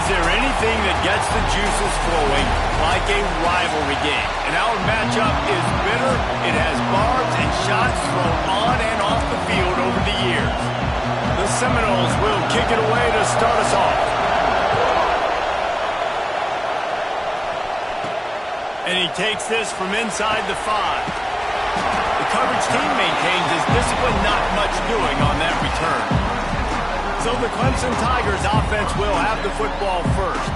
Is there anything that gets the juices flowing like a rivalry game? And our matchup is bitter. It has barbs and shots thrown on and off the field over the years. The Seminoles will kick it away to start us off. And he takes this from inside the 5. The coverage team maintains his discipline, not much doing on that return. So the Clemson Tigers offense will have the football first.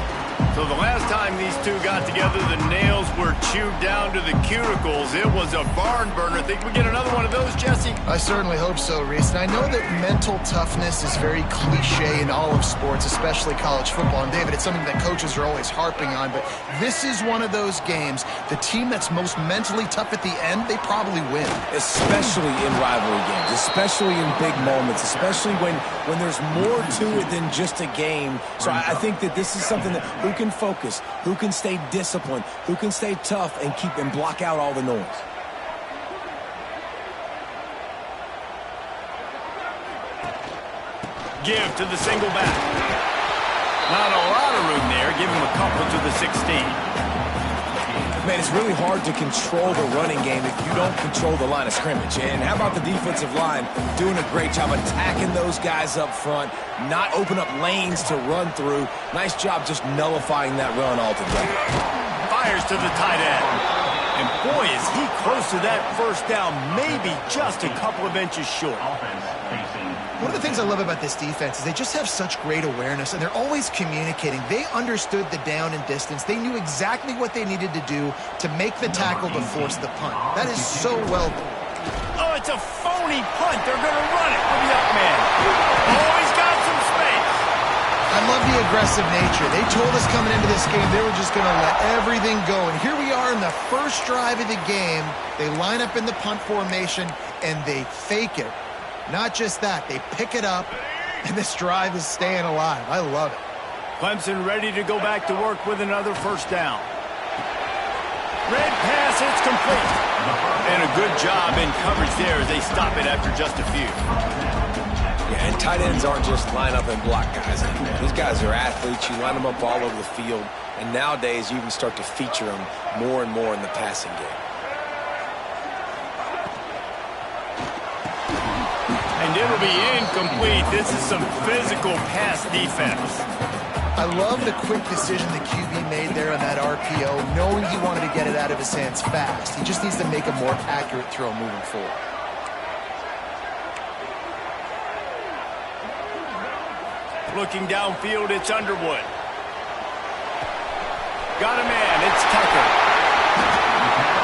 So the last time these two got together, the nails were chewed down to the cuticles. It was a barn burner. Think we get another one of those, Jesse? I certainly hope so, Reese. And I know that mental toughness is very cliche in all of sports, especially college football. And David, it's something that coaches are always harping on. But this is one of those games. The team that's most mentally tough at the end, they probably win. Especially in rivalry games, especially in big moments, especially when there's more to it than just a game. So I think that this is something that who can focus, who can stay disciplined, who can stay tough and keep and block out all the noise. Give to the single back. Not a lot of room there. Give him a couple to the 16. Man, it's really hard to control the running game if you don't control the line of scrimmage. And how about the defensive line doing a great job attacking those guys up front, not open up lanes to run through. Nice job just nullifying that run altogether. Fires to the tight end. And boy, is he close to that first down, maybe just a couple of inches short. One of the things I love about this defense is they just have such great awareness, and they're always communicating. They understood the down and distance. They knew exactly what they needed to do to make the tackle to force the punt. That is so well done. Oh, it's a phony punt. They're going to run it with the up man. Oh, he's got some space. I love the aggressive nature. They told us coming into this game they were just going to let everything go. And here we are in the first drive of the game. They line up in the punt formation, and they fake it. Not just that, they pick it up, and this drive is staying alive. I love it. Clemson ready to go back to work with another first down. Red pass, it's complete. And a good job in coverage there as they stop it after just a few. Yeah, and tight ends aren't just line up and block guys anymore. These guys are athletes. You line them up all over the field, and nowadays you can start to feature them more and more in the passing game. And it'll be incomplete. This is some physical pass defense. I love the quick decision the QB made there on that RPO, knowing he wanted to get it out of his hands fast. He just needs to make a more accurate throw moving forward. Looking downfield, it's Underwood. Got a man, it's Tucker.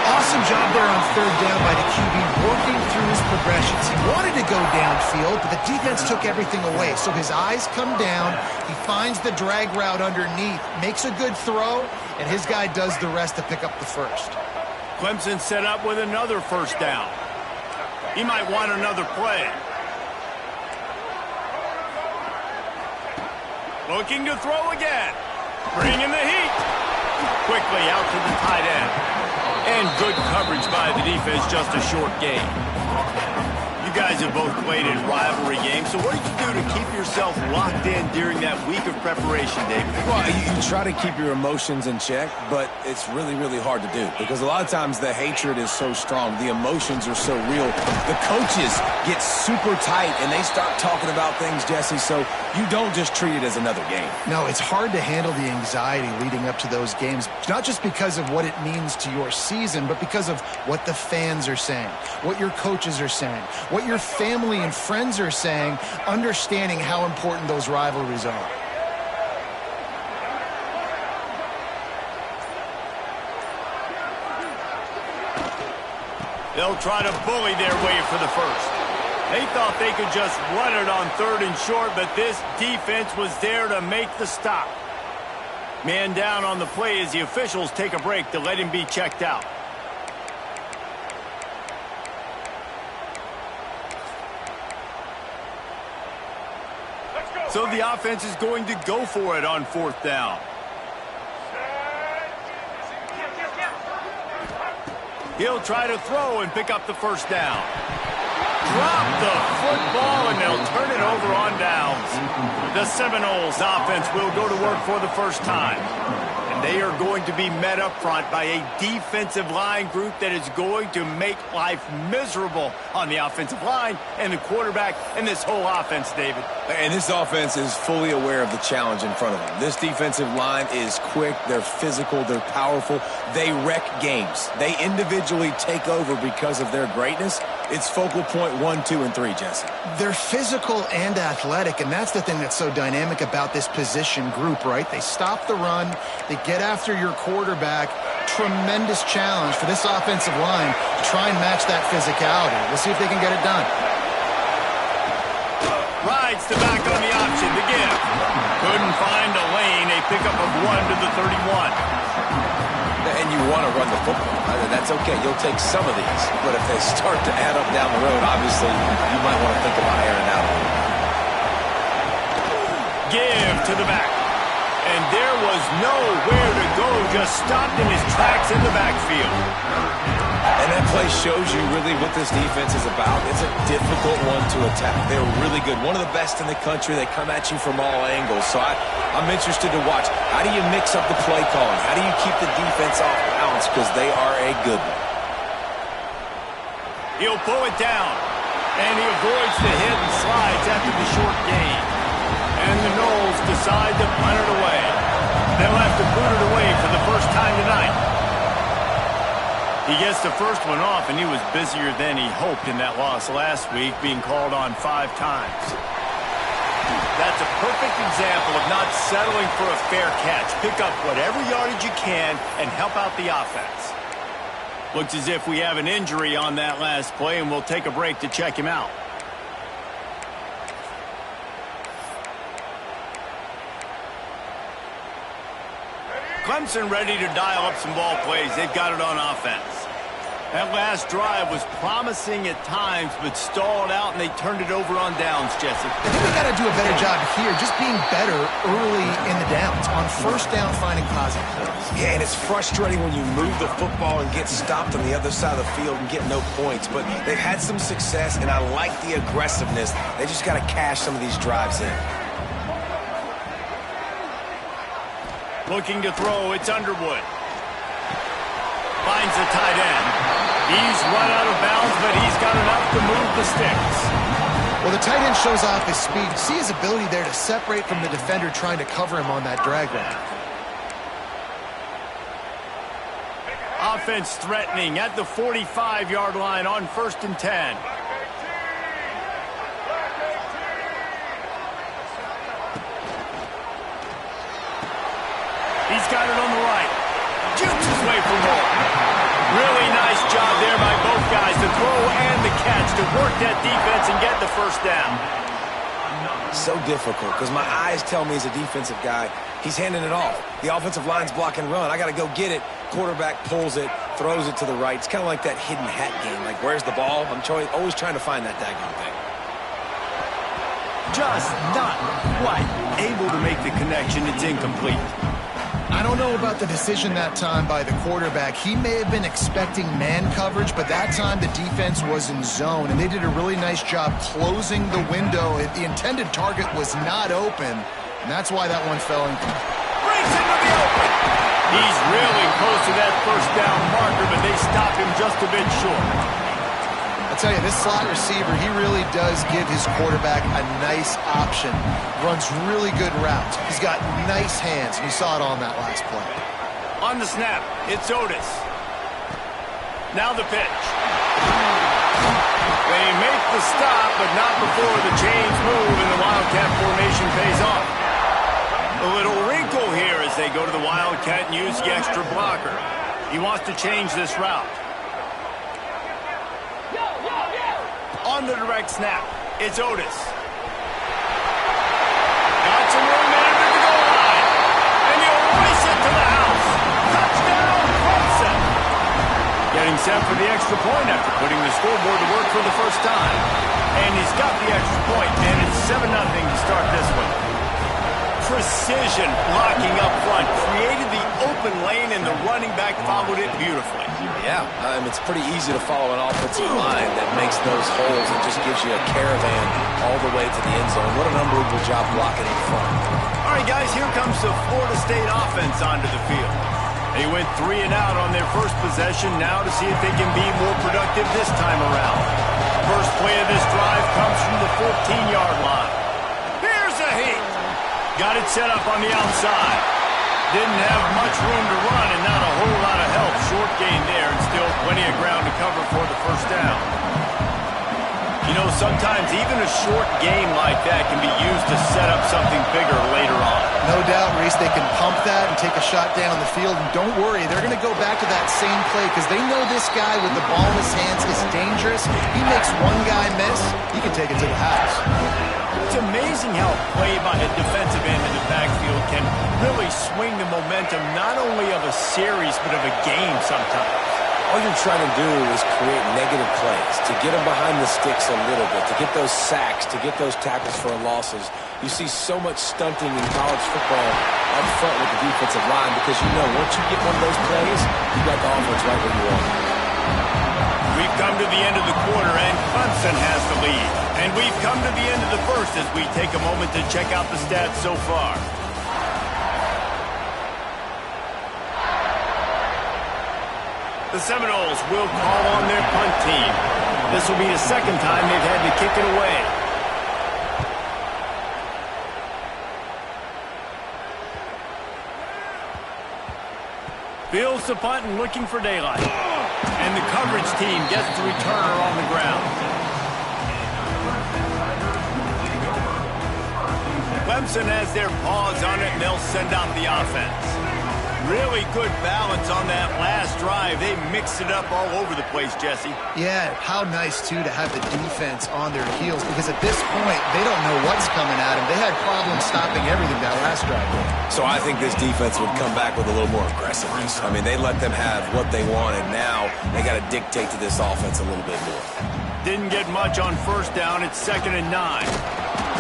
Awesome job there on third down by the QB, working through his progressions. He wanted to go downfield, but the defense took everything away. So his eyes come down, he finds the drag route underneath, makes a good throw, and his guy does the rest to pick up the first. Clemson set up with another first down. He might want another play. Looking to throw again. Bringing the heat. Quickly out to the tight end. And good coverage by the defense, just a short gain. You guys have both played in rivalry games, so what did you do to keep yourself locked in during that week of preparation, David? Well, you try to keep your emotions in check, but it's really, really hard to do because a lot of times the hatred is so strong. The emotions are so real. The coaches get super tight, and they start talking about things, Jesse, so you don't just treat it as another game. No, it's hard to handle the anxiety leading up to those games, not just because of what it means to your season, but because of what the fans are saying, what your coaches are saying, what your family and friends are saying, understanding how important those rivalries are. They'll try to bully their way for the first. They thought they could just run it on third and short, but this defense was there to make the stop. Man down on the play as the officials take a break to let him be checked out. So the offense is going to go for it on fourth down. He'll try to throw and pick up the first down. drop the football, and they'll turn it over on downs. The Seminoles offense will go to work for the first time. And they are going to be met up front by a defensive line group that is going to make life miserable on the offensive line and the quarterback and this whole offense, David. And this offense is fully aware of the challenge in front of them. This defensive line is quick, they're physical, they're powerful. They wreck games. They individually take over because of their greatness. It's focal point 1, 2, and 3, Jesse. They're physical and athletic, and that's the thing that's so dynamic about this position group, right? They stop the run, they get after your quarterback. Tremendous challenge for this offensive line to try and match that physicality. We'll see if they can get it done. Rides the back on the option to give. Couldn't find a lane. A pickup of 1 to the 31. And you want to run the football. That's okay. You'll take some of these. But if they start to add up down the road, obviously, you might want to think about airing out a little bit. Give to the back. And there was nowhere to go. Just stopped in his tracks in the backfield. And that play shows you really what this defense is about. It's a difficult one to attack. They're really good. One of the best in the country. They come at you from all angles. So I'm interested to watch. How do you mix up the play calling? How do you keep the defense off balance? Because they are a good one. He'll pull it down. And he avoids the hit and slides after the short gain. And the Noles decide to punt it away. They'll have to boot it away for the first time tonight. He gets the first one off, and he was busier than he hoped in that loss last week, being called on 5 times. That's a perfect example of not settling for a fair catch. Pick up whatever yardage you can and help out the offense. Looks as if we have an injury on that last play, and we'll take a break to check him out. Clemson ready to dial up some ball plays. They've got it on offense. That last drive was promising at times, but stalled out, and they turned it over on downs, Jesse. I think we got to do a better job here, just being better early in the downs. On first down, finding positive plays. Yeah, and it's frustrating when you move the football and get stopped on the other side of the field and get no points. But they've had some success, and I like the aggressiveness. They just got to cash some of these drives in. Looking to throw, it's Underwood. Finds the tight end. He's run out of bounds, but he's got enough to move the sticks. Well, the tight end shows off his speed. See his ability there to separate from the defender trying to cover him on that drag route. Offense threatening at the 45-yard line on 1st and 10. He's got it on the right. Jukes his way for more. Really nice job there by both guys, the throw and the catch, to work that defense and get the first down. So difficult because my eyes tell me he's a defensive guy. He's handing it off. The offensive line's block and run. I got to go get it. Quarterback pulls it, throws it to the right. It's kind of like that hidden hat game. Like, where's the ball? I'm always trying to find that daggone thing. Just not quite able to make the connection. It's incomplete. I don't know about the decision that time by the quarterback. He may have been expecting man coverage, but that time the defense was in zone, and they did a really nice job closing the window. The intended target was not open, and that's why that one fell in. Brings into the open. He's really close to that first down marker, but they stop him just a bit short. I'll tell you, this slot receiver, he really does give his quarterback a nice option. Runs really good routes. He's got nice hands, and you saw it on that last play. On the snap, it's Otis. Now the pitch. They make the stop, but not before the chains move and the Wildcat formation pays off. A little wrinkle here as they go to the Wildcat and use the extra blocker. He wants to change this route. On the direct snap, it's Otis. Got some room there at the goal line. And he'll race it to the house. Touchdown, Clemson. Getting set for the extra point after putting the scoreboard to work for the first time. And he's got the extra point, and it's 7-0 to start this one. Precision blocking up front created the open open lane, and the running back followed it beautifully. Yeah, it's pretty easy to follow an offensive line that makes those holes and just gives you a caravan all the way to the end zone. What an unbelievable job blocking in front. All right, guys, here comes the Florida State offense onto the field. They went 3 and out on their first possession, now to see if they can be more productive this time around. First play of this drive comes from the 14-yard line. Here's a heat. Got it set up on the outside. Didn't have much room to run and not a whole lot of help. Short gain there and still plenty of ground to cover for the first down. You know, sometimes even a short gain like that can be used to set up something bigger later on. No doubt, Reese, they can pump that and take a shot down the field. And don't worry, they're going to go back to that same play because they know this guy with the ball in his hands is dangerous. He makes one guy miss, he can take it to the house. It's amazing how a play by a defensive end in the backfield can really swing the momentum not only of a series but of a game sometimes. All you're trying to do is create negative plays, to get them behind the sticks a little bit, to get those sacks, to get those tackles for losses. You see so much stunting in college football up front with the defensive line because you know once you get one of those plays, you got the offense right where you want. We've come to the end of the quarter, and Clemson has the lead. And we've come to the end of the first as we take a moment to check out the stats so far. The Seminoles will call on their punt team. This will be the second time they've had to kick it away. Fields the punt and looking for daylight. And the coverage team gets the returner on the ground. Clemson has their paws on it, and they'll send out the offense. Really good balance on that last drive. They mixed it up all over the place, Jesse. Yeah, how nice, too, to have the defense on their heels because at this point, they don't know what's coming at them. They had problems stopping everything that last drive. So I think this defense would come back with a little more aggressiveness. I mean, they let them have what they wanted. Now they got to dictate to this offense a little bit more. Didn't get much on first down. It's 2nd and 9.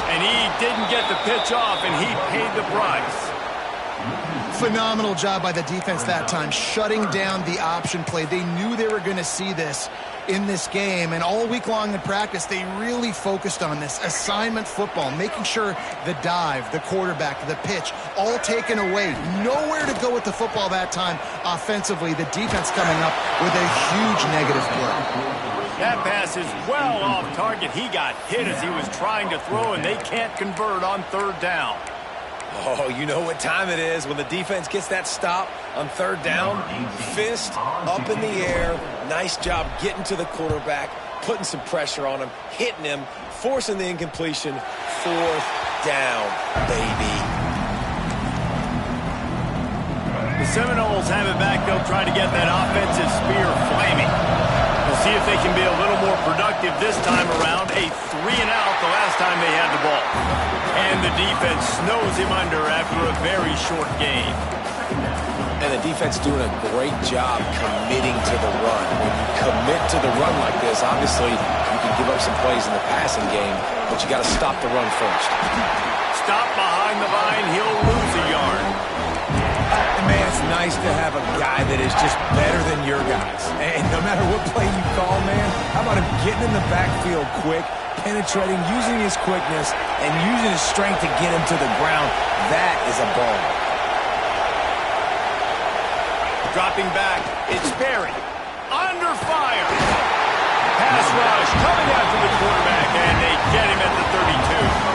And he didn't get the pitch off, and he paid the price. Phenomenal job by the defense that time, shutting down the option play. They knew they were going to see this in this game, and all week long in practice, they really focused on this assignment football, making sure the dive, the quarterback, the pitch, all taken away. Nowhere to go with the football that time offensively. The defense coming up with a huge negative play. That pass is well off target. He got hit as he was trying to throw, and they can't convert on 3rd down. Oh, you know what time it is when the defense gets that stop on 3rd down. Fist up in the air. Nice job getting to the quarterback, putting some pressure on him, hitting him, forcing the incompletion. 4th down, baby. The Seminoles have it back. They'll try to get that offensive spear flaming. We'll see if they can be a little more productive this time around. A 3 and out the last time they had the ball. And the defense snows him under after a very short game. And the defense doing a great job committing to the run. When you commit to the run like this, obviously you can give up some plays in the passing game, but you got to stop the run first. Stop behind the line. He'll lose a yard. And man, it's nice to have a guy that is just better than your guys. And no matter what play you call, man, how about him getting in the backfield quick, penetrating, using his quickness, and using his strength to get him to the ground. That is a ball. Dropping back, it's Perry. Under fire. Pass rush coming after the quarterback, and they get him at the 32.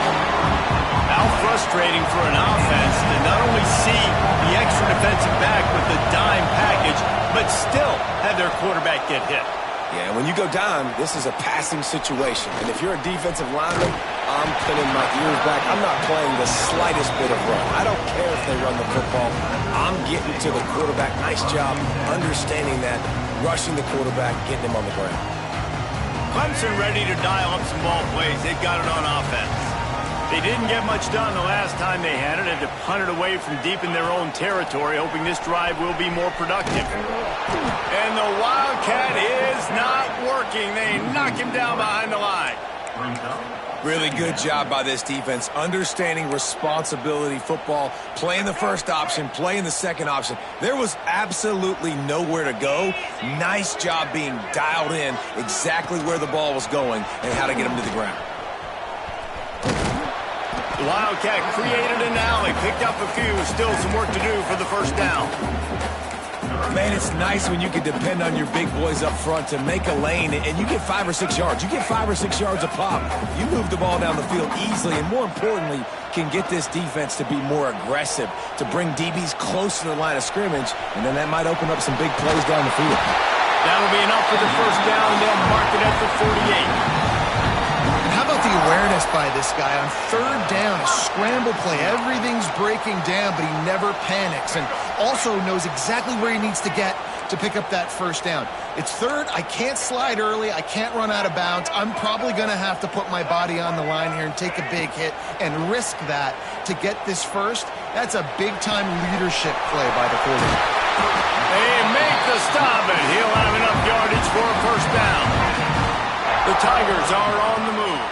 How frustrating for an offense to not only see the extra defensive back with the dime package, but still have their quarterback get hit. Yeah, when you go down, this is a passing situation. And if you're a defensive lineman, I'm pinning my ears back. I'm not playing the slightest bit of run. I don't care if they run the football. I'm getting to the quarterback. Nice job understanding that, rushing the quarterback, getting him on the ground. Clemson ready to dial up some ball plays. They've got it on offense. They didn't get much done the last time they had it. Had to punt it away from deep in their own territory, hoping this drive will be more productive. And the Wildcat is not working. They knock him down behind the line. Really good job by this defense, understanding responsibility football, playing the first option, playing the second option. There was absolutely nowhere to go. Nice job being dialed in exactly where the ball was going and how to get him to the ground. The Wildcat created an alley, picked up a few, still some work to do for the first down. Man, it's nice when you can depend on your big boys up front to make a lane, and you get 5 or 6 yards. You get 5 or 6 yards a pop. You move the ball down the field easily, and more importantly, can get this defense to be more aggressive, to bring DBs close to the line of scrimmage, and then that might open up some big plays down the field. That'll be enough for the first down. They'll mark it at the 48. How about the awareness by this guy on third down, a scramble play. Everything's breaking down, but he never panics and also knows exactly where he needs to get to pick up that first down. It's third. I can't slide early. I can't run out of bounds. I'm probably going to have to put my body on the line here and take a big hit and risk that to get this first. That's a big-time leadership play by the quarterback. They make the stop, and he'll have enough yardage for a first down. The Tigers are on the move.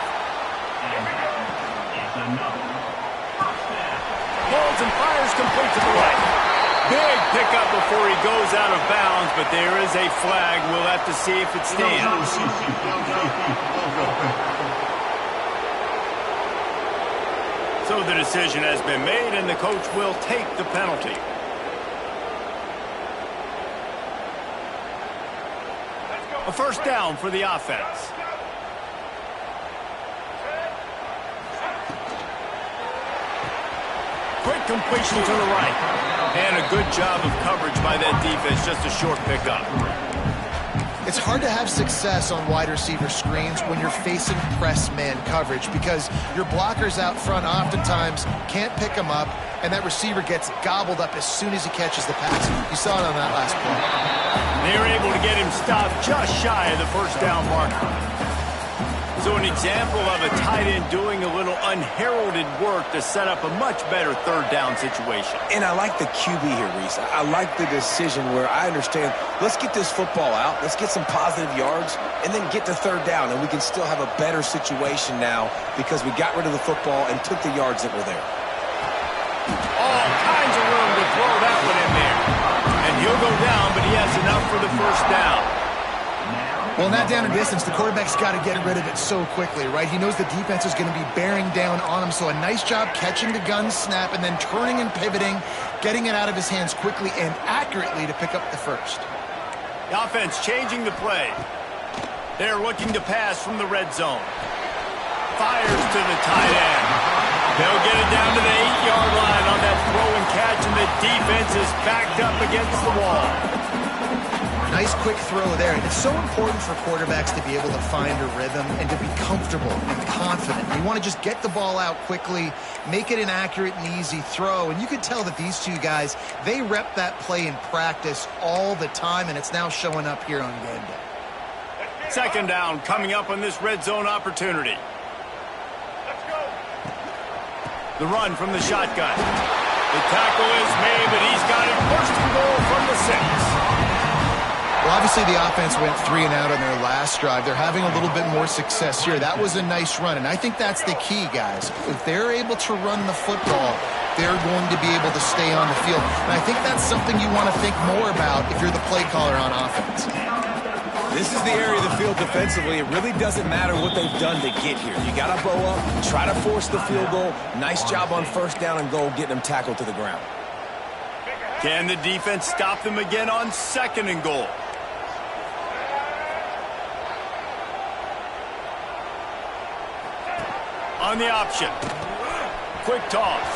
Pulls and fires complete to the right. Big pickup before he goes out of bounds, but there is a flag. We'll have to see if it stands. So the decision has been made, and the coach will take the penalty. A first down for the offense. Quick completion to the right. And a good job of coverage by that defense. Just a short pickup. It's hard to have success on wide receiver screens when you're facing press man coverage because your blockers out front oftentimes can't pick them up, and that receiver gets gobbled up as soon as he catches the pass. You saw it on that last play. They were able to get him stopped just shy of the first down marker. So an example of a tight end doing a little unheralded work to set up a much better third down situation. And I like the QB here, Reese. I like the decision where I understand, let's get this football out, let's get some positive yards, and then get to third down, and we can still have a better situation now because we got rid of the football and took the yards that were there. All kinds of room to throw that one in there. And he'll go down, but he has enough for the first down. Well, in that down and distance, the quarterback's got to get rid of it so quickly, right? He knows the defense is going to be bearing down on him, so a nice job catching the gun snap and then turning and pivoting, getting it out of his hands quickly and accurately to pick up the first. The offense changing the play. They're looking to pass from the red zone. Fires to the tight end. They'll get it down to the 8-yard line on that throw and catch, and the defense is backed up against the wall. Nice quick throw there. And it's so important for quarterbacks to be able to find a rhythm and to be comfortable and confident. You want to just get the ball out quickly, make it an accurate and easy throw. And you can tell that these two guys, they rep that play in practice all the time, and it's now showing up here on game day. Second down coming up on this red zone opportunity. Let's go. The run from the shotgun. The tackle is made, but he's got it first and goal from the 6. Well, obviously the offense went 3 and out on their last drive. They're having a little bit more success here. That was a nice run, and I think that's the key, guys. If they're able to run the football, they're going to be able to stay on the field. And I think that's something you want to think more about if you're the play caller on offense. This is the area of the field defensively. It really doesn't matter what they've done to get here. You got to bow up, try to force the field goal. Nice job on first down and goal, getting them tackled to the ground. Can the defense stop them again on second and goal? On the option. Quick toss.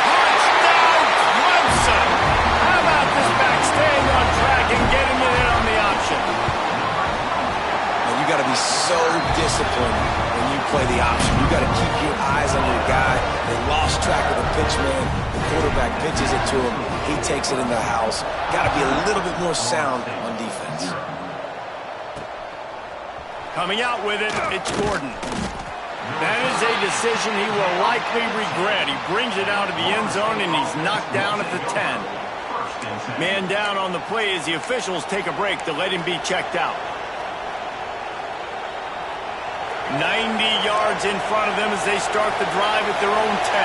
Touchdown, Clemson! How about this back staying on track and getting it in on the option? And you got to be so disciplined when you play the option. You got to keep your eyes on your guy. They lost track of the pitch man. The quarterback pitches it to him. He takes it in the house. Got to be a little bit more sound on defense. Coming out with it, it's Gordon. That is a decision he will likely regret. He brings it out of the end zone, and he's knocked down at the 10. Man down on the play as the officials take a break to let him be checked out. 90 yards in front of them as they start the drive at their own 10.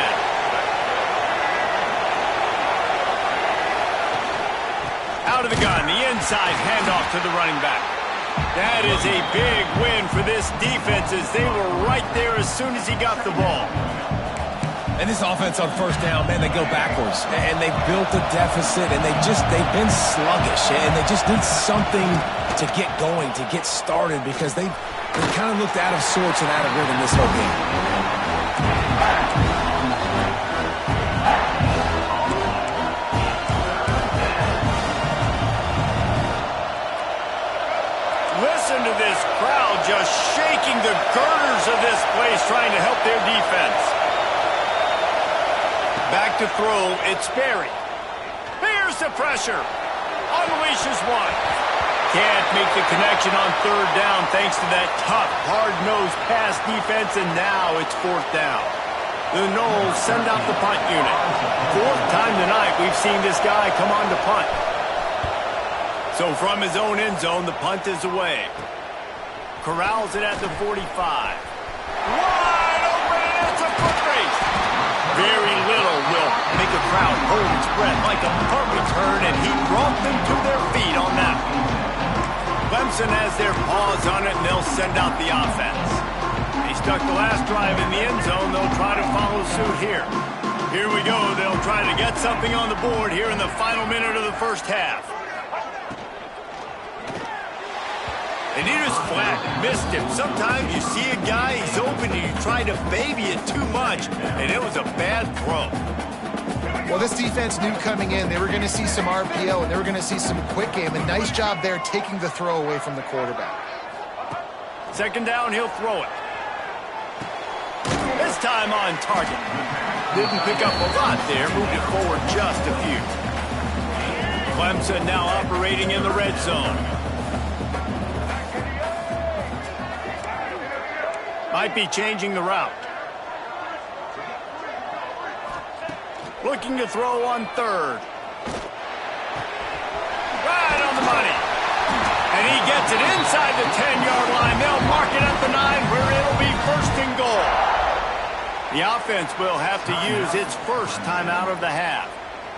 Out of the gun, the inside handoff to the running back. That is a big win for this defense as they were right there as soon as he got the ball. And this offense on first down, man, they go backwards. And they built a deficit, and they've been sluggish. And they just need something to get going, to get started, because they kind of looked out of sorts and out of rhythm this whole game. Listen to this crowd just shaking the girders of this place, trying to help their defense. Back to throw, it's Berry. Here's the pressure. Unleashes one. Can't make the connection on third down thanks to that tough, hard-nosed pass defense, and now it's fourth down. The Noles send out the punt unit. Fourth time tonight we've seen this guy come on to punt. So from his own end zone, the punt is away. Corrals it at the 45. Wide open, and it's a foot race. Very little will make a crowd hold its breath like a punt return, and he brought them to their feet on that one. Clemson has their paws on it, and they'll send out the offense. They stuck the last drive in the end zone. They'll try to follow suit here. Here we go. They'll try to get something on the board here in the final minute of the first half. And he just flat missed him. Sometimes you see a guy, he's open, and you try to baby it too much, and it was a bad throw. Well, this defense knew coming in they were going to see some RPO, and they were going to see some quick game. A nice job there taking the throw away from the quarterback. Second down, he'll throw it. This time on target. Didn't pick up a lot there, moved it forward just a few. Clemson now operating in the red zone. Might be changing the route. Looking to throw on third. Right on the money. And he gets it inside the 10-yard line. They'll mark it at the 9 where it'll be first and goal. The offense will have to use its first timeout of the half.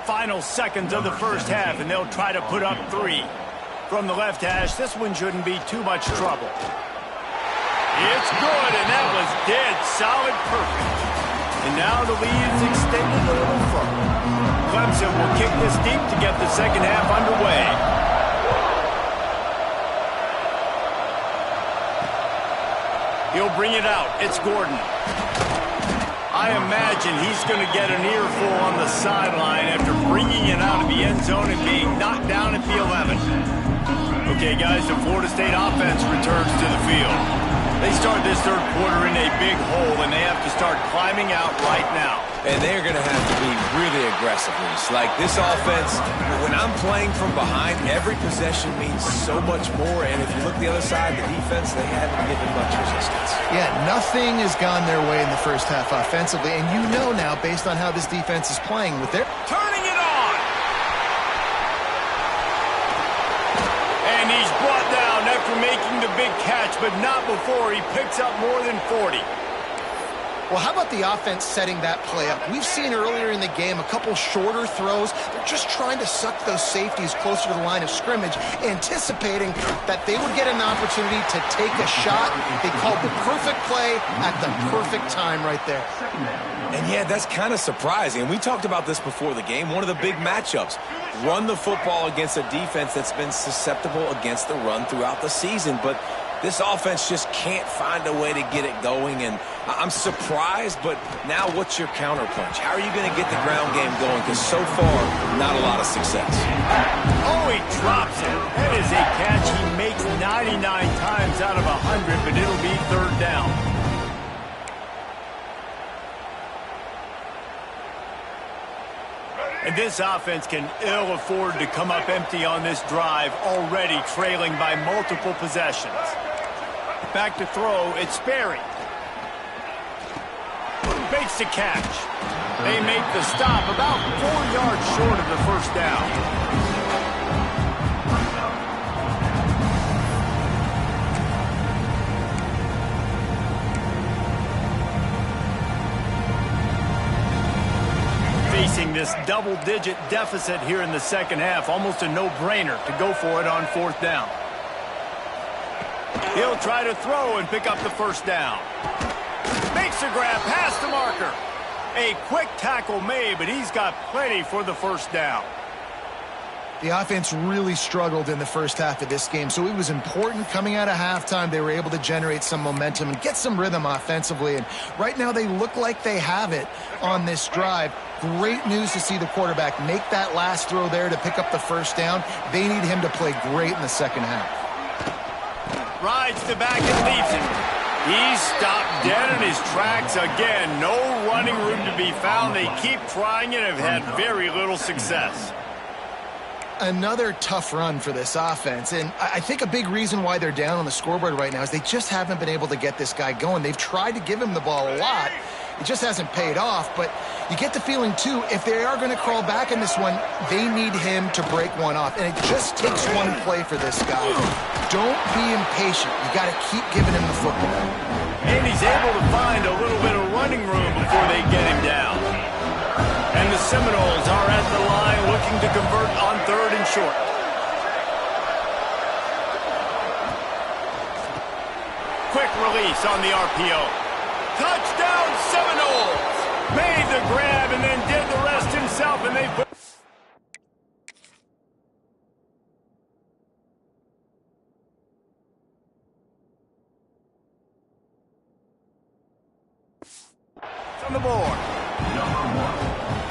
Final seconds of the first half, and they'll try to put up 3. From the left hash, this one shouldn't be too much trouble. It's good, and that was dead solid perfect. And now the lead is extended a little further. Clemson will kick this deep to get the second half underway. He'll bring it out. It's Gordon. I imagine he's going to get an earful on the sideline after bringing it out of the end zone and being knocked down at the 11. Okay, guys, the Florida State offense returns to the field. They start this third quarter in a big hole, and they have to start climbing out right now. And they're going to have to be really aggressive. Like this offense, when I'm playing from behind, every possession means so much more. And if you look the other side, the defense, they haven't given much resistance. Yeah, nothing has gone their way in the first half offensively. And you know now, based on how this defense is playing with their... Turning it on! And he's brought down after making the big catch, but not before he picks up more than 40. Well, how about the offense setting that play up? We've seen earlier in the game a couple shorter throws. They're just trying to suck those safeties closer to the line of scrimmage, anticipating that they would get an opportunity to take a shot. They called the perfect play at the perfect time right there. And yeah, that's kind of surprising. We talked about this before the game. One of the big matchups. Run the football against a defense that's been susceptible against the run throughout the season. But this offense just can't find a way to get it going. And I'm surprised, but now what's your counterpunch? How are you going to get the ground game going? Because so far, not a lot of success. Oh, he drops it. That is a catch he makes 99 times out of 100, but it'll be third down. And this offense can ill afford to come up empty on this drive, already trailing by multiple possessions. Back to throw, it's Berry. Makes the catch. They make the stop about 4 yards short of the first down. double-digit deficit here in the second half. Almost a no-brainer to go for it on fourth down. He'll try to throw and pick up the first down. Makes a grab past the marker. A quick tackle made, but he's got plenty for the first down. The offense really struggled in the first half of this game, so it was important coming out of halftime. They were able to generate some momentum and get some rhythm offensively, and right now they look like they have it on this drive. Great news to see the quarterback make that last throw there to pick up the first down. They need him to play great in the second half. Rides to back and leaves it. He's stopped dead in his tracks again. No running room to be found. They keep trying and have had very little success. Another tough run for this offense, and I think a big reason why they're down on the scoreboard right now is they just haven't been able to get this guy going. They've tried to give him the ball a lot. It just hasn't paid off, but you get the feeling, too, if they are going to crawl back in this one, they need him to break one off, and it just takes one play for this guy. Don't be impatient. You got to keep giving him the football. And he's able to find a little bit of running room before they get him down. And the Seminoles are at the line looking to convert on third and short. Quick release on the RPO. Touchdown Seminoles! Made the grab and then did the rest himself, and they put... on the board.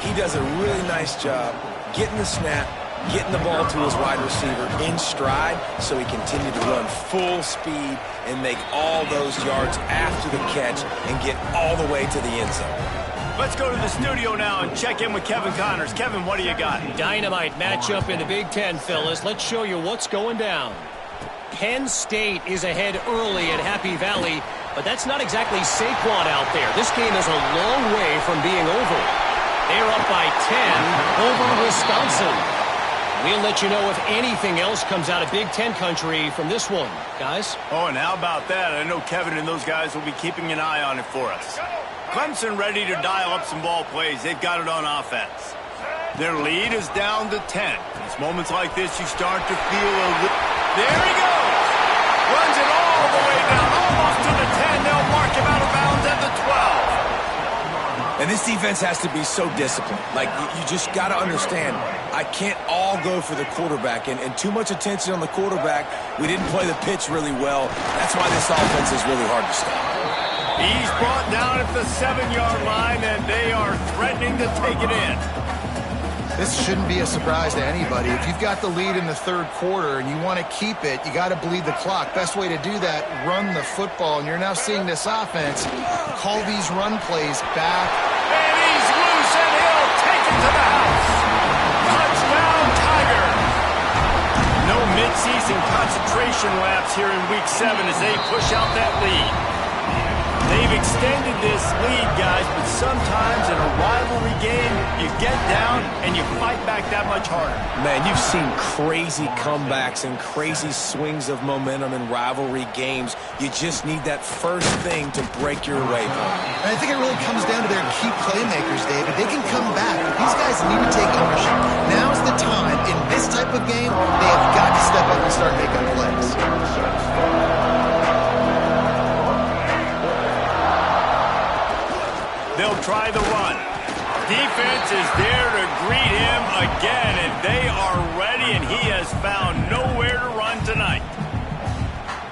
He does a really nice job getting the snap, getting the ball to his wide receiver in stride so he continued to run full speed and make all those yards after the catch and get all the way to the end zone. Let's go to the studio now and check in with Kevin Connors. Kevin, what do you got? Dynamite matchup in the Big Ten, fellas. Let's show you what's going down. Penn State is ahead early at Happy Valley, but that's not exactly Saquon out there. This game is a long way from being over. They're up by 10 over Wisconsin. We'll let you know if anything else comes out of Big Ten country from this one, guys. Oh, and how about that? I know Kevin and those guys will be keeping an eye on it for us. Clemson ready to dial up some ball plays. They've got it on offense. Their lead is down to 10. It's moments like this you start to feel a little... There he goes! Runs it all the way down, almost to the 10. They'll mark him out of bounds at the 12. And this defense has to be so disciplined. Like, you just got to understand, I can't all go for the quarterback. And too much attention on the quarterback. We didn't play the pitch really well. That's why this offense is really hard to stop. He's brought down at the 7-yard line, and they are threatening to take it in. This shouldn't be a surprise to anybody. If you've got the lead in the third quarter and you want to keep it, you got to bleed the clock. Best way to do that, run the football. And you're now seeing this offense call these run plays back. And he's loose, and he'll take it to the house. Touchdown, Tiger. No midseason concentration lapse here in Week 7 as they push out that lead. They've extended this lead, guys, but sometimes in a rivalry game, you get down and you fight back that much harder. Man, you've seen crazy comebacks and crazy swings of momentum in rivalry games. You just need that first thing to break your way home. And I think it really comes down to their key playmakers, David. They can come back. These guys need to take ownership. Now's the time. In this type of game, they have got to step up and start making plays. They'll try the run. Defense is there to greet him again, and they are ready, and he has found nowhere to run tonight.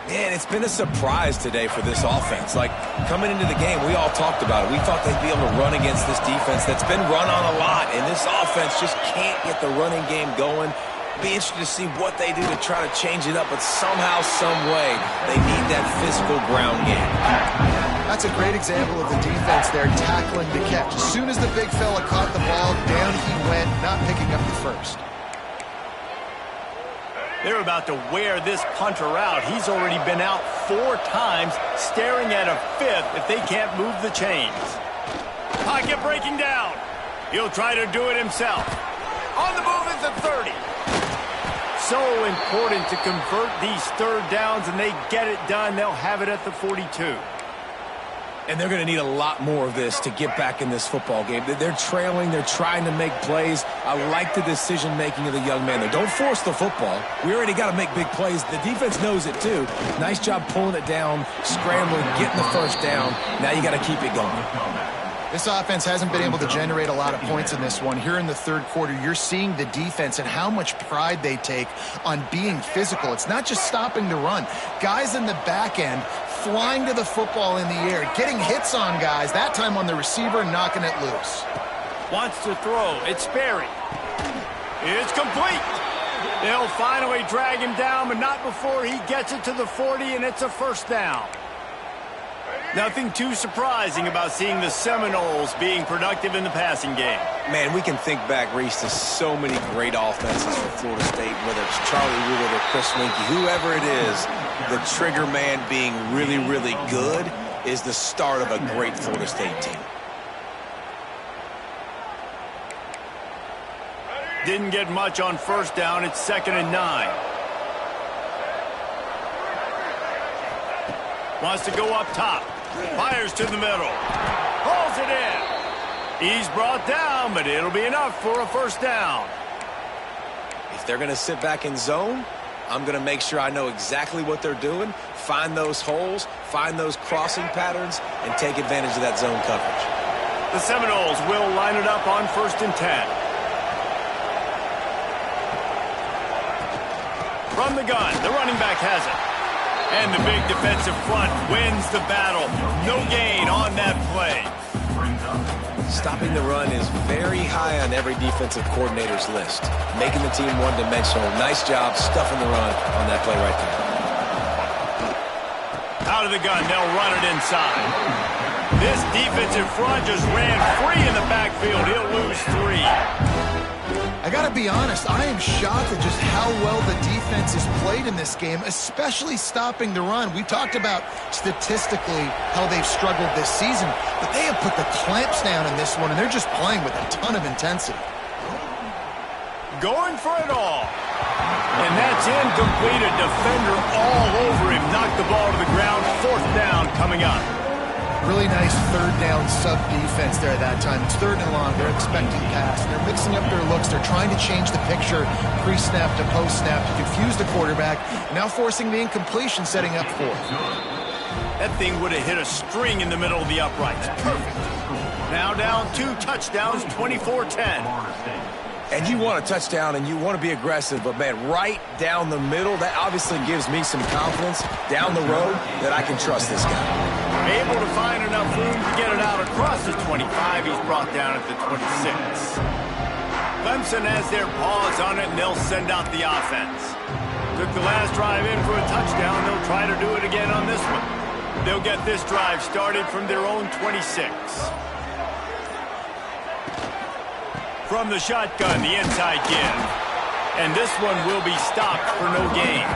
Man, it's been a surprise today for this offense. Like, coming into the game, we all talked about it. We thought they'd be able to run against this defense that's been run on a lot, and this offense just can't get the running game going. Be interested to see what they do to try to change it up, but somehow, some way, they need that physical ground game. That's a great example of the defense there tackling the catch. As soon as the big fella caught the ball, down he went, not picking up the first. They're about to wear this punter out. He's already been out 4 times, staring at a 5th if they can't move the chains. Pocket breaking down. He'll try to do it himself. On the move at the 30. So important to convert these third downs, and they get it done. They'll have it at the 42. And they're going to need a lot more of this to get back in this football game. They're trailing. They're trying to make plays. I like the decision-making of the young man, though. Don't force the football. We already got to make big plays. The defense knows it, too. Nice job pulling it down, scrambling, getting the first down. Now you got to keep it going. This offense hasn't been able to generate a lot of points in this one. Here in the third quarter, you're seeing the defense and how much pride they take on being physical. It's not just stopping the run. Guys in the back end flying to the football in the air, getting hits on guys, that time on the receiver, knocking it loose. Wants to throw. It's Sperry. It's complete. They'll finally drag him down, but not before he gets it to the 40, and it's a first down. Nothing too surprising about seeing the Seminoles being productive in the passing game. Man, we can think back, Reese, to so many great offenses for Florida State, whether it's Charlie Wood or Chris Winkie, whoever it is, the trigger man being really, really good is the start of a great Florida State team. Didn't get much on first down. It's 2nd and 9. Wants to go up top. Fires to the middle. Pulls it in. He's brought down, but it'll be enough for a first down. If they're going to sit back in zone, I'm going to make sure I know exactly what they're doing, find those holes, find those crossing patterns, and take advantage of that zone coverage. The Seminoles will line it up on 1st and 10. From the gun, the running back has it. And the big defensive front wins the battle. No gain on that play. Stopping the run is very high on every defensive coordinator's list. Making the team one-dimensional. Nice job stuffing the run on that play right there. Out of the gun, they'll run it inside. This defensive front just ran free in the backfield. He'll lose 3. I got to be honest, I am shocked at just how well the defense has played in this game, especially stopping the run. We talked about statistically how they've struggled this season, but they have put the clamps down in this one, and they're just playing with a ton of intensity. Going for it all. And that's incomplete. A defender all over him. Knocked the ball to the ground. 4th down coming up. Really nice third down sub-defense there at that time. It's 3rd and long. They're expecting pass. They're mixing up their looks. They're trying to change the picture pre-snap to post-snap to confuse the quarterback. Now forcing the incompletion, setting up 4th. That thing would have hit a string in the middle of the uprights. Perfect. Now down 2 touchdowns, 24-10. And you want a touchdown and you want to be aggressive, but, man, right down the middle, that obviously gives me some confidence down the road that I can trust this guy. Able to find enough room to get it out across the 25. He's brought down at the 26. Clemson has their paws on it, and they'll send out the offense. Took the last drive in for a touchdown. They'll try to do it again on this one. They'll get this drive started from their own 26. From the shotgun, the inside give. And this one will be stopped for no gain.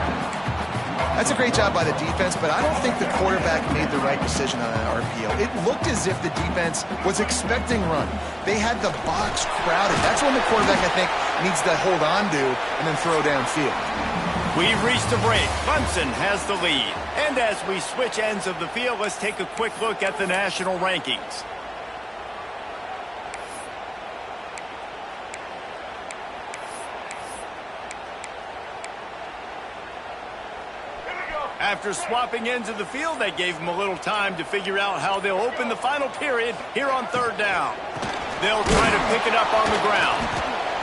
That's a great job by the defense, but I don't think the quarterback made the right decision on that RPO. It looked as if the defense was expecting run. They had the box crowded. That's when the quarterback, I think, needs to hold on to and then throw downfield. We've reached a break. Clemson has the lead. And as we switch ends of the field, let's take a quick look at the national rankings. After swapping ends of the field, they gave them a little time to figure out how they'll open the final period here on 3rd down. They'll try to pick it up on the ground.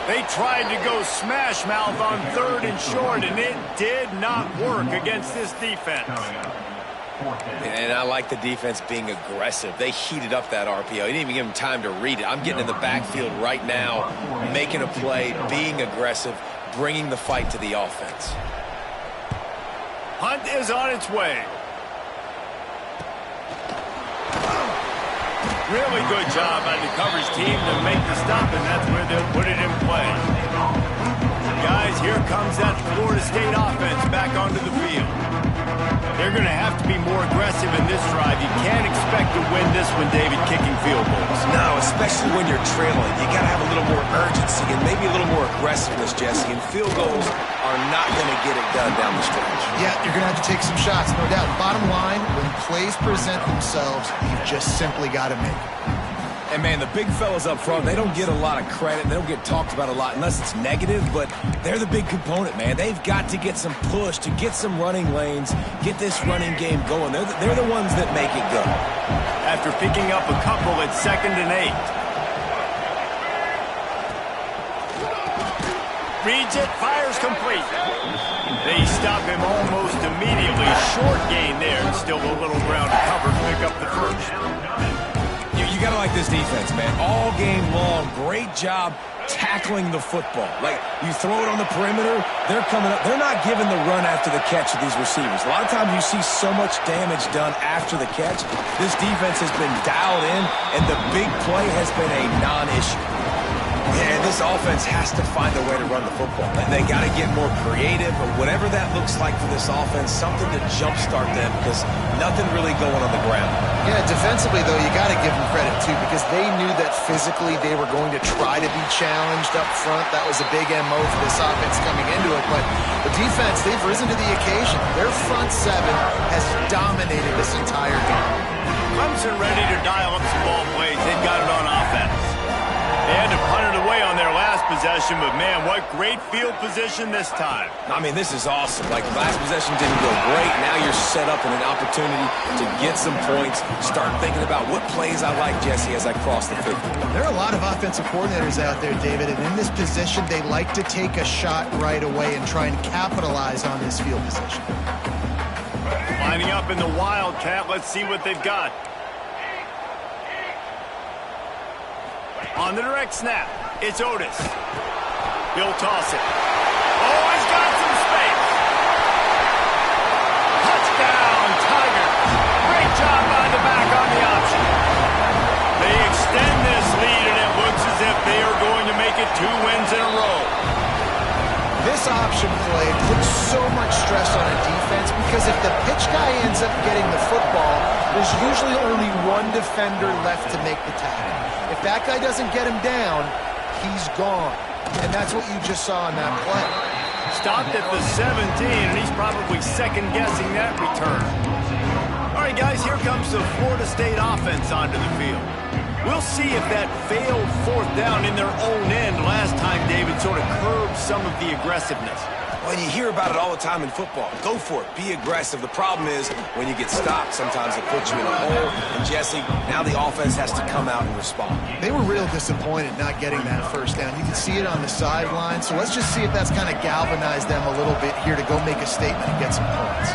They tried to go smash mouth on 3rd and short, and it did not work against this defense. And I like the defense being aggressive. They heated up that RPO. He didn't even give them time to read it. I'm getting in the backfield right now, making a play, being aggressive, bringing the fight to the offense. Hunt is on its way. Really good job by the coverage team to make the stop, and that's where they'll put it in play. Guys, here comes that Florida State offense back onto the field. They're going to have to be more aggressive in this drive. You can't expect to win this one, David, kicking field goals. No, especially when you're trailing. You got to have a little more urgency and maybe a little more aggressiveness, Jesse. And field goals are not going to get it done down the stretch. Yeah, you're going to have to take some shots, no doubt. Bottom line, when plays present themselves, you've just simply got to make it. And, man, the big fellas up front, they don't get a lot of credit. They don't get talked about a lot unless it's negative, but they're the big component, man. They've got to get some push, to get some running lanes, get this running game going. They're the ones that make it go. After picking up a couple at 2nd and 8. Reads it, fires complete. They stop him almost immediately. Short gain there, and still a little ground to cover to pick up the first. You got to like this defense, man. All game long, great job tackling the football. Like, you throw it on the perimeter, they're coming up. They're not giving the run after the catch to these receivers. A lot of times you see so much damage done after the catch. This defense has been dialed in, and the big play has been a non-issue. Yeah, this offense has to find a way to run the football. They got to get more creative, or whatever that looks like for this offense, something to jumpstart them, because nothing really going on the ground. Yeah, defensively, though, you got to give them credit, too, because they knew that physically they were going to try to be challenged up front. That was a big MO for this offense coming into it. But the defense, they've risen to the occasion. Their front seven has dominated this entire game. Clemson ready to dial up some ball plays. They've got it on offense. They had to punt it away on their last possession, but, man, what great field position this time. I mean, this is awesome. Like, last possession didn't go great. Now you're set up in an opportunity to get some points, start thinking about what plays I like, Jesse, as I cross the 50. There are a lot of offensive coordinators out there, David, and in this position, they like to take a shot right away and try and capitalize on this field position. Lining up in the Wildcat. Let's see what they've got. On the direct snap, it's Otis. He'll toss it. Oh, he's got some space. Touchdown, Tigers. Great job by the back on the option. They extend this lead, and it looks as if they are going to make it 2 wins in a row. This option play puts so much stress on a defense because if the pitch guy ends up getting the football, there's usually only one defender left to make the tackle. If that guy doesn't get him down, he's gone. And that's what you just saw in that play. Stopped at the 17, and he's probably second-guessing that return. All right, guys, here comes the Florida State offense onto the field. We'll see if that failed 4th down in their own end last time, David, sort of curbed some of the aggressiveness. Well, you hear about it all the time in football. Go for it. Be aggressive. The problem is when you get stopped, sometimes it puts you in a hole. And, Jesse, now the offense has to come out and respond. They were real disappointed not getting that first down. You can see it on the sideline. So let's just see if that's kind of galvanized them a little bit here to go make a statement and get some points.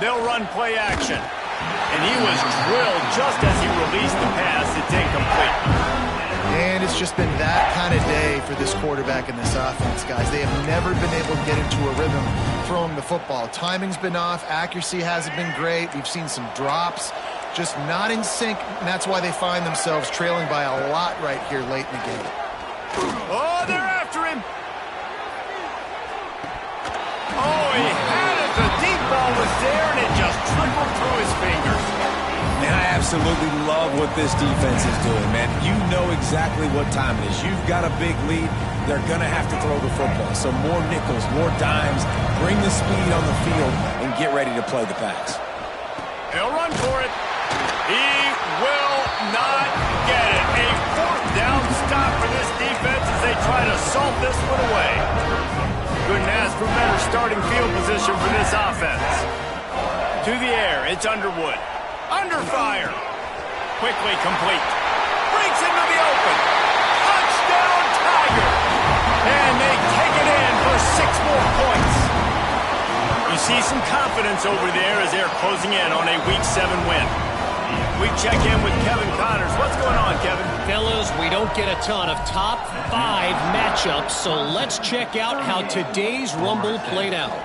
They'll run play action. And he was drilled just as he released the pass. It's incomplete. And it's just been that kind of day for this quarterback and this offense, guys. They have never been able to get into a rhythm throwing the football. Timing's been off. Accuracy hasn't been great. We've seen some drops. Just not in sync, and that's why they find themselves trailing by a lot right here late in the game. Oh, they're after him. Oh, he had it. The deep ball was there, and it just trickled through his fingers. And I absolutely love what this defense is doing, man. You know exactly what time it is. You've got a big lead. They're going to have to throw the football. So more nickels, more dimes. Bring the speed on the field and get ready to play the pass. He'll run for it. He will not get it. A 4th down stop for this defense as they try to salt this one away. Couldn't ask for better starting field position for this offense. To the air, it's Underwood. Under fire. Quickly complete. Breaks into the open. Touchdown, Tiger. And they take it in for 6 more points. You see some confidence over there as they're closing in on a Week 7 win. We check in with Kevin Connors. What's going on, Kevin? Fellas, we don't get a ton of top 5 matchups, so let's check out how today's Rumble played out.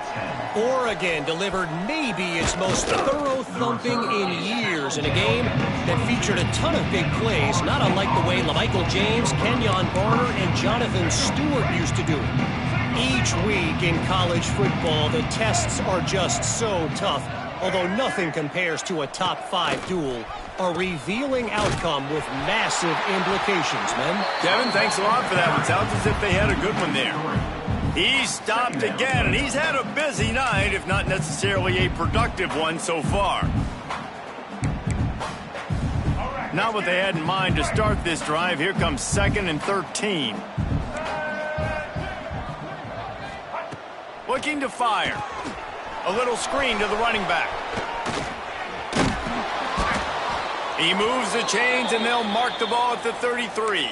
Oregon delivered maybe its most thorough thumping in years in a game that featured a ton of big plays, not unlike the way LaMichael James, Kenyon Barner, and Jonathan Stewart used to do it. Each week in college football, the tests are just so tough, although nothing compares to a top 5 duel. A revealing outcome with massive implications, men. Kevin, thanks a lot for that one. Sounds as if they had a good one there. He stopped again, and he's had a busy night, if not necessarily a productive one so far. Not what they had in mind to start this drive. Here comes 2nd and 13. Looking to fire. A little screen to the running back. He moves the chains, and they'll mark the ball at the 33.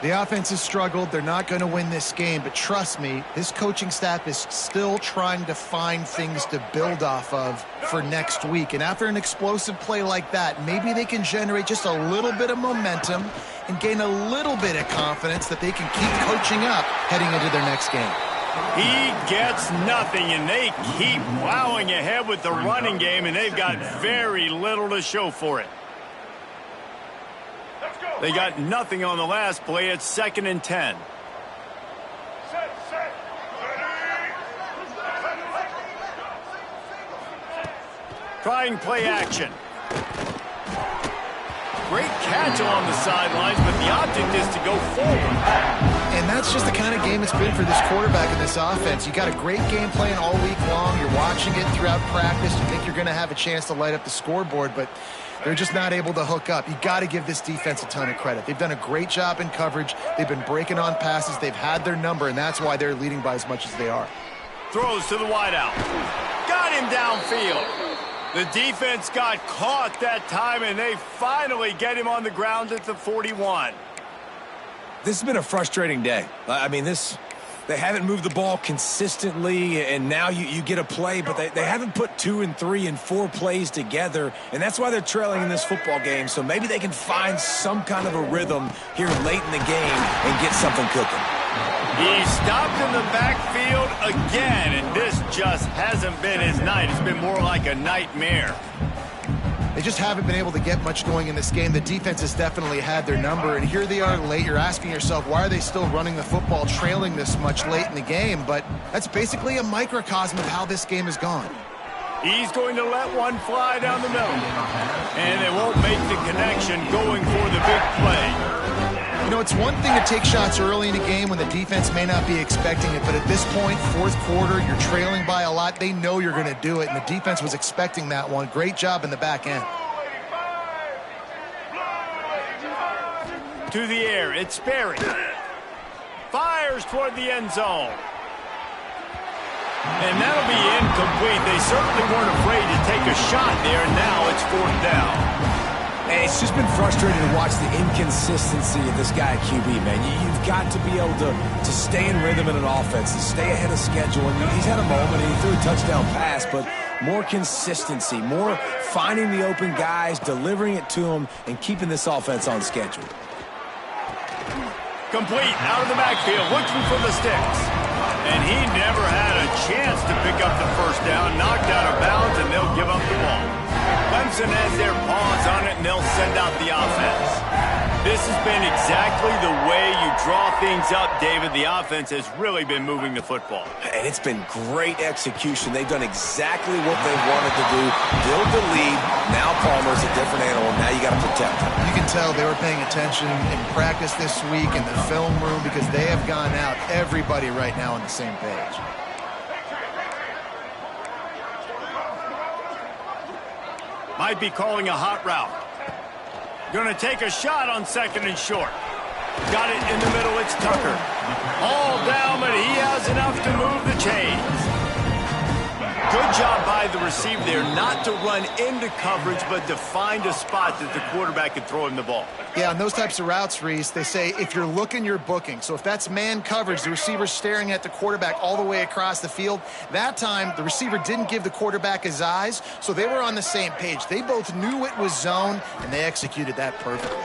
The offense has struggled. They're not going to win this game, but trust me, this coaching staff is still trying to find things to build off of for next week. And after an explosive play like that, maybe they can generate just a little bit of momentum and gain a little bit of confidence that they can keep coaching up heading into their next game. He gets nothing, and they keep plowing ahead with the running game, and they've got very little to show for it. They got nothing on the last play. It's 2nd and 10. Trying play action. Great catch along the sidelines, but the object is to go forward. And that's just the kind of game it's been for this quarterback in this offense. You got a great game plan all week long. You're watching it throughout practice. You think you're going to have a chance to light up the scoreboard, but they're just not able to hook up. You got to give this defense a ton of credit. They've done a great job in coverage. They've been breaking on passes. They've had their number, and that's why they're leading by as much as they are. Throws to the wideout. Got him downfield. The defense got caught that time, and they finally get him on the ground at the 41. This has been a frustrating day. I mean, they haven't moved the ball consistently, and now you get a play, but they haven't put 2 and 3 and 4 plays together, and that's why they're trailing in this football game. So maybe they can find some kind of a rhythm here late in the game and get something cooking. He stopped in the backfield again, and this just hasn't been his night. It's been more like a nightmare. They just haven't been able to get much going in this game. The defense has definitely had their number, and here they are late. You're asking yourself, why are they still running the football trailing this much late in the game? But that's basically a microcosm of how this game has gone. He's going to let one fly down the middle, and they won't make the connection going for the big play. You know, it's one thing to take shots early in a game when the defense may not be expecting it, but at this point, fourth quarter, you're trailing by a lot. They know you're going to do it, and the defense was expecting that one. Great job in the back end. To the air, it's Sperry. Fires toward the end zone. And that'll be incomplete. They certainly weren't afraid to take a shot there, and now it's 4th down. And it's just been frustrating to watch the inconsistency of this guy at QB, man. You've got to be able to stay in rhythm in an offense, to stay ahead of schedule. And he's had a moment, and he threw a touchdown pass, but more consistency, more finding the open guys, delivering it to them, and keeping this offense on schedule. Complete out of the backfield, looking for the sticks. And he never had a chance to pick up the first down, knocked out of bounds, and they'll give up the ball. Clemson has their paws on it, and they'll send out the offense. This has been exactly the way you draw things up, David. The offense has really been moving the football. And it's been great execution. They've done exactly what they wanted to do. Build the lead. Now Palmer's a different animal. Now you got to protect him. You can tell they were paying attention in practice this week in the film room because they have gone out, everybody right now on the same page. Might be calling a hot route. Going to take a shot on 2nd and short. Got it in the middle. It's Tucker. All down, but he has enough to move the chains. Good job by the receiver there not to run into coverage, but to find a spot that the quarterback can throw him the ball. Yeah, on those types of routes, Reese, they say if you're looking, you're booking. So if that's man coverage, the receiver's staring at the quarterback all the way across the field. That time, the receiver didn't give the quarterback his eyes, so they were on the same page. They both knew it was zone, and they executed that perfectly.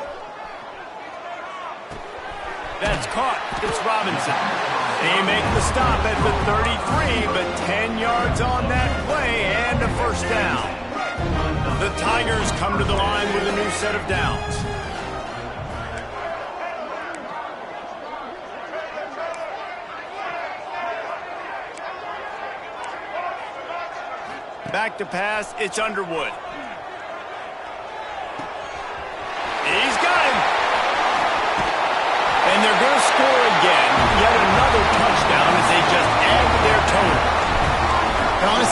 That's caught. It's Robinson. They make the stop at the 33, but 10 yards on that play and a first down. The Tigers come to the line with a new set of downs. Back to pass, it's Underwood.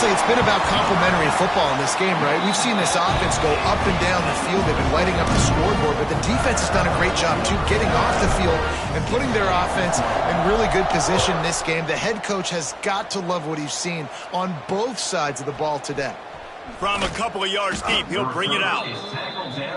honestly, it's been about complementary football in this game, right? We've seen this offense go up and down the field. They've been lighting up the scoreboard, but the defense has done a great job, too, getting off the field and putting their offense in really good position in this game. The head coach has got to love what he's seen on both sides of the ball today. From a couple of yards deep, he'll bring it out.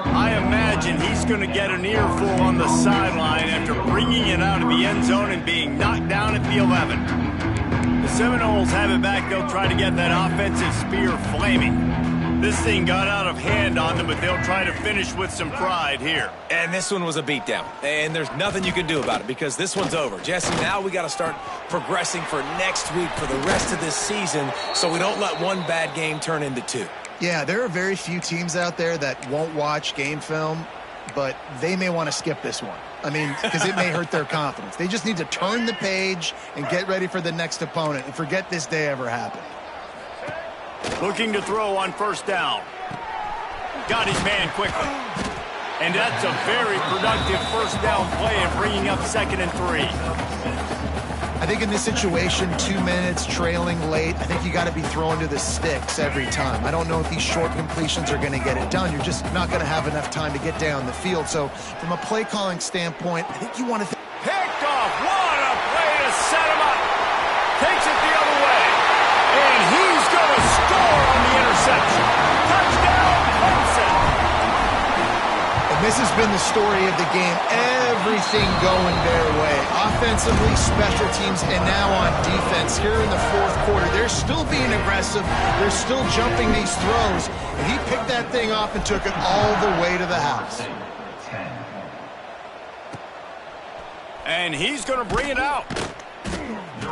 I imagine he's going to get an earful on the sideline after bringing it out of the end zone and being knocked down at the 11. The Seminoles have it back. They'll try to get that offensive spear flaming. This thing got out of hand on them, but they'll try to finish with some pride here. And this one was a beatdown. And there's nothing you can do about it because this one's over. Jesse, now we got to start progressing for next week for the rest of this season so we don't let one bad game turn into two. Yeah, there are very few teams out there that won't watch game film, but they may want to skip this one. I mean, because it may hurt their confidence. They just need to turn the page and get ready for the next opponent and forget this day ever happened. Looking to throw on first down. Got his man quickly. And that's a very productive first down play and bringing up 2nd and 3. I think in this situation, 2 minutes, trailing late, I think you got to be throwing to the sticks every time. I don't know if these short completions are going to get it done. You're just not going to have enough time to get down the field. So from a play calling standpoint, I think you want to... Picked off. What a play to set him up. Takes it the other way. And he's going to score on the interception. Touchdown, Clemson. And this has been the story of the game. Everything going their way. Offensively, special teams, and now on defense. Here in the fourth quarter, they're still being aggressive. They're still jumping these throws. And he picked that thing off and took it all the way to the house. And he's going to bring it out.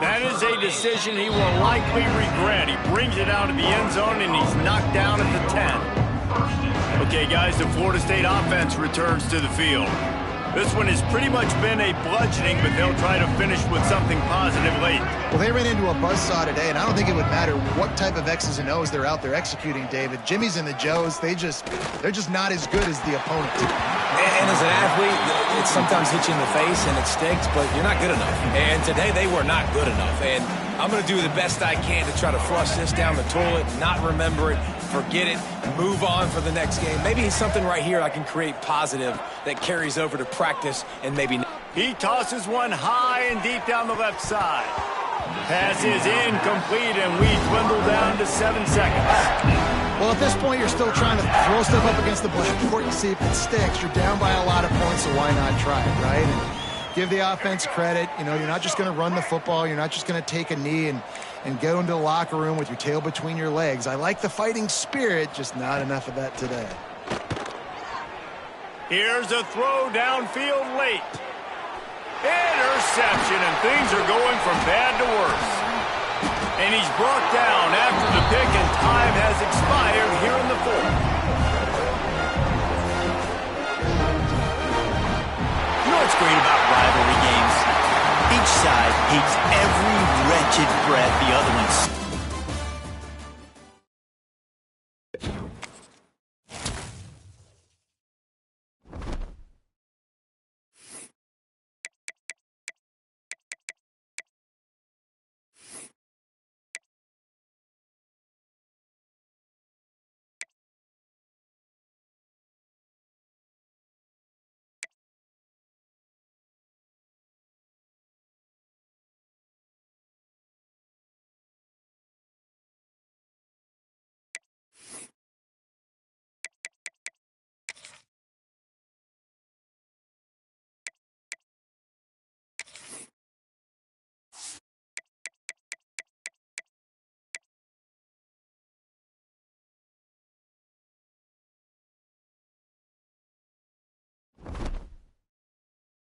That is a decision he will likely regret. He brings it out of the end zone, and he's knocked down at the 10. Okay, guys, the Florida State offense returns to the field. This one has pretty much been a bludgeoning, but they'll try to finish with something positive late. Well, they ran into a buzzsaw today, and I don't think it would matter what type of X's and O's they're out there executing, David. Jimmy's and the Joes, they're just not as good as the opponent. And as an athlete, it sometimes hits you in the face and it stinks, but you're not good enough. And today they were not good enough. And I'm going to do the best I can to try to flush this down the toilet, not remember it, forget it, move on for the next game. Maybe something right here I can create positive that carries over to practice and maybe... He tosses one high and deep down the left side. Pass is incomplete, and we dwindle down to 7 seconds. Well, at this point, you're still trying to throw stuff up against the blackboard and see if it sticks. You're down by a lot of points, so why not try it, right? And give the offense credit. You know, you're not just going to run the football. You're not just going to take a knee and go into the locker room with your tail between your legs. I like the fighting spirit, just not enough of that today. Here's a throw downfield late. Interception, and things are going from bad to worse. And he's brought down after the pick, and time has expired here in the fourth. You know what's great about rivalry games? Each side hates every wretched breath the other one